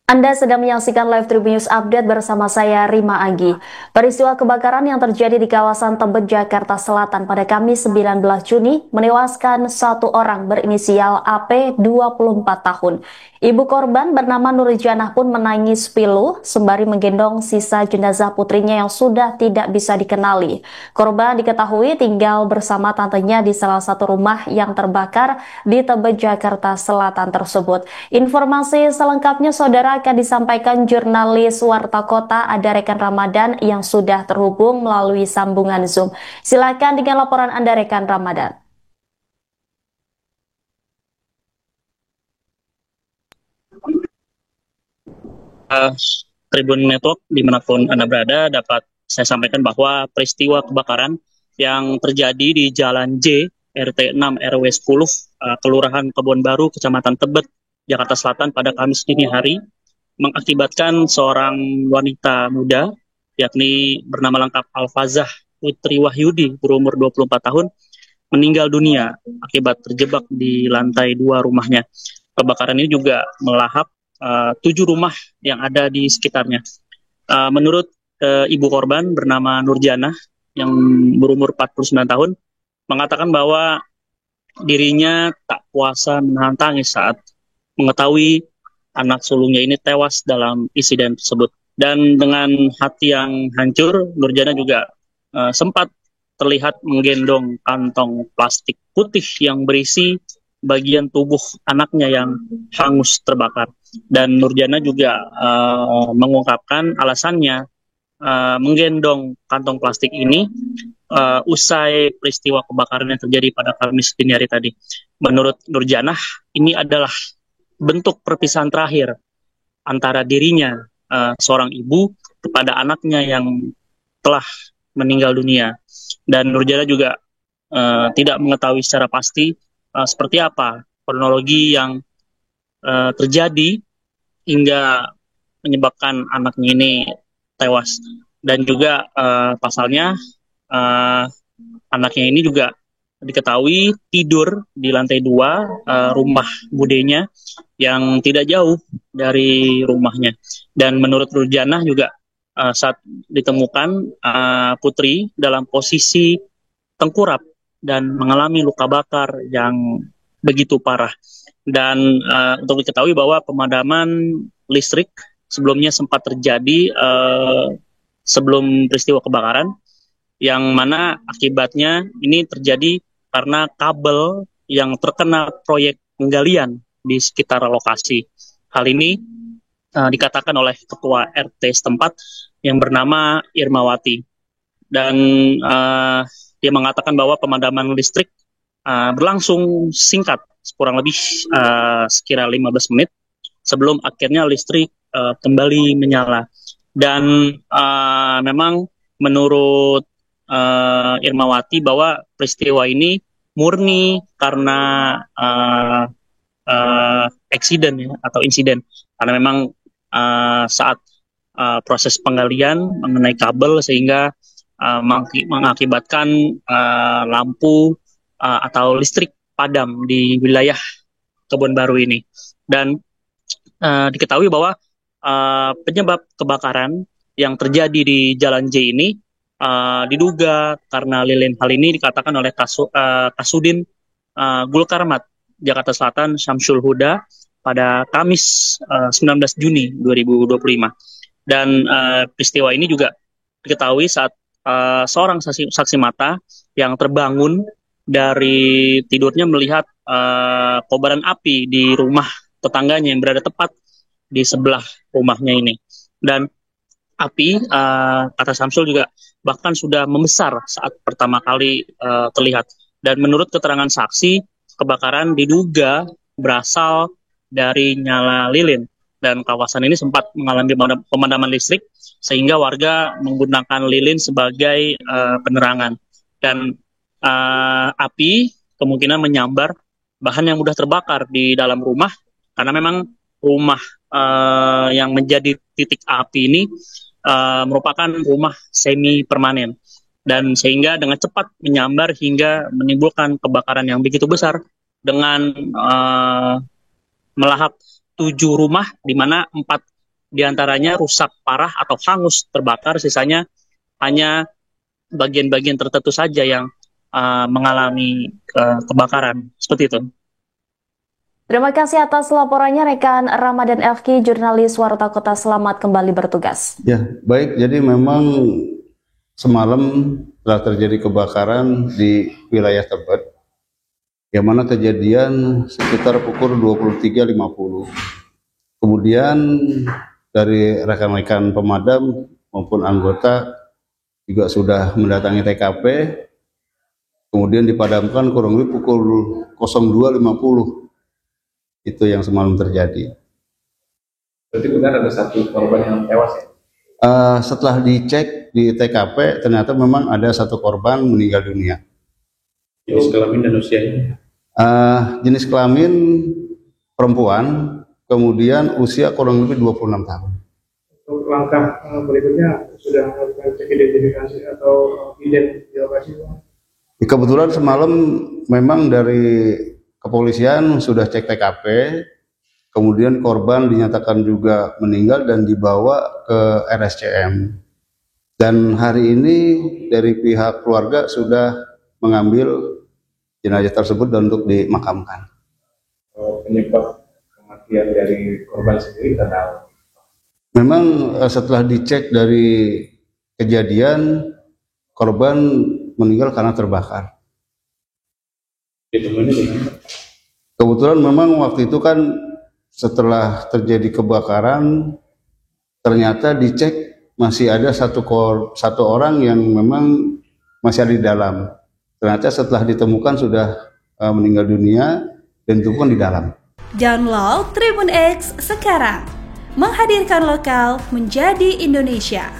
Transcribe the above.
Anda sedang menyaksikan Live Tribun News Update bersama saya Rima Agi. Peristiwa kebakaran yang terjadi di kawasan Tebet, Jakarta Selatan pada Kamis 19 Juni menewaskan satu orang berinisial AP 24 tahun. Ibu korban bernama Nurjanah pun menangis pilu sembari menggendong sisa jenazah putrinya yang sudah tidak bisa dikenali. Korban diketahui tinggal bersama tantenya di salah satu rumah yang terbakar di Tebet, Jakarta Selatan tersebut. Informasi selengkapnya saudara akan disampaikan jurnalis Warta Kota ada rekan Ramadan yang sudah terhubung melalui sambungan Zoom. Silakan dengan laporan Anda rekan Ramadan. uh, Tribun Network dimanapun Anda berada dapat saya sampaikan bahwa peristiwa kebakaran yang terjadi di Jalan J, RT 6 RW 10, Kelurahan Kebon Baru, Kecamatan Tebet, Jakarta Selatan pada Kamis dini hari mengakibatkan seorang wanita muda yakni bernama lengkap Alfazah Putri Wahyudi berumur 24 tahun meninggal dunia akibat terjebak di lantai 2 rumahnya. Kebakaran ini juga melahap 7 rumah yang ada di sekitarnya. Menurut ibu korban bernama Nurjanah yang berumur 49 tahun, mengatakan bahwa dirinya tak kuasa menahan tangis saat mengetahui anak sulungnya ini tewas dalam insiden tersebut. Dan dengan hati yang hancur, Nurjanah juga sempat terlihat menggendong kantong plastik putih yang berisi bagian tubuh anaknya yang hangus terbakar. Dan Nurjana juga mengungkapkan alasannya menggendong kantong plastik ini usai peristiwa kebakaran yang terjadi pada Kamis dini hari tadi. Menurut Nurjanah, ini adalah bentuk perpisahan terakhir antara dirinya, seorang ibu, kepada anaknya yang telah meninggal dunia. Dan Nurjanah juga tidak mengetahui secara pasti seperti apa kronologi yang terjadi hingga menyebabkan anaknya ini tewas. Dan juga pasalnya anaknya ini juga diketahui tidur di lantai 2 rumah budenya yang tidak jauh dari rumahnya. Dan menurut Nurjanah juga saat ditemukan Putri dalam posisi tengkurap dan mengalami luka bakar yang begitu parah. Dan untuk diketahui bahwa pemadaman listrik sebelumnya sempat terjadi sebelum peristiwa kebakaran, yang mana akibatnya ini terjadi karena kabel yang terkena proyek penggalian di sekitar lokasi. Hal ini dikatakan oleh ketua RT setempat yang bernama Irmawati. Dan dia mengatakan bahwa pemadaman listrik berlangsung singkat, kurang lebih sekira 15 menit sebelum akhirnya listrik kembali menyala. Dan memang menurut Irmawati bahwa peristiwa ini murni karena accident ya, atau insiden, karena memang saat proses penggalian mengenai kabel sehingga mengakibatkan lampu atau listrik padam di wilayah Kebon Baru ini. Dan diketahui bahwa penyebab kebakaran yang terjadi di Jalan J ini diduga karena lilin. Hal ini dikatakan oleh Kasudin Gulkarmat Jakarta Selatan Syamsul Huda pada Kamis 19 Juni 2025. Dan peristiwa ini juga diketahui saat seorang saksi mata yang terbangun dari tidurnya melihat kobaran api di rumah tetangganya yang berada tepat di sebelah rumahnya ini. Dan api, kata Samsul juga bahkan sudah membesar saat pertama kali terlihat. Dan menurut keterangan saksi, kebakaran diduga berasal dari nyala lilin. Dan kawasan ini sempat mengalami pemadaman listrik sehingga warga menggunakan lilin sebagai penerangan. Dan api kemungkinan menyambar bahan yang mudah terbakar di dalam rumah, karena memang rumah yang menjadi titik api ini merupakan rumah semi permanen, dan sehingga dengan cepat menyambar hingga menimbulkan kebakaran yang begitu besar dengan melahap 7 rumah, di mana 4 diantaranya rusak parah atau hangus terbakar, sisanya hanya bagian-bagian tertentu saja yang mengalami kebakaran. Seperti itu. Terima kasih atas laporannya rekan Ramadan Elfki, jurnalis Warta Kota. Selamat kembali bertugas. Ya, baik. Jadi memang semalam telah terjadi kebakaran di wilayah Tebet, yang mana kejadian sekitar pukul 23.50. Kemudian dari rekan-rekan pemadam maupun anggota juga sudah mendatangi TKP, kemudian dipadamkan kurang lebih pukul 02.50. Itu yang semalam terjadi. Berarti benar ada satu korban yang tewas ya? Setelah dicek di TKP, ternyata memang ada satu korban meninggal dunia. Jenis kelamin dan usianya? Jenis kelamin perempuan, kemudian usia kurang lebih 26 tahun. Untuk langkah berikutnya sudah melakukan cek identifikasi atau identifikasi? Kebetulan semalam memang dari kepolisian sudah cek TKP, kemudian korban dinyatakan juga meninggal dan dibawa ke RSCM. Dan hari ini dari pihak keluarga sudah mengambil jenazah tersebut dan untuk dimakamkan. Penyebab kematian dari korban sendiri karena memang setelah dicek dari kejadian, korban meninggal karena terbakar. ditemukan di mana? Kebetulan memang waktu itu kan setelah terjadi kebakaran, ternyata dicek masih ada satu orang yang memang masih ada di dalam. Ternyata setelah ditemukan sudah meninggal dunia dan ditemukan di dalam. Download Tribun X sekarang, menghadirkan lokal menjadi Indonesia.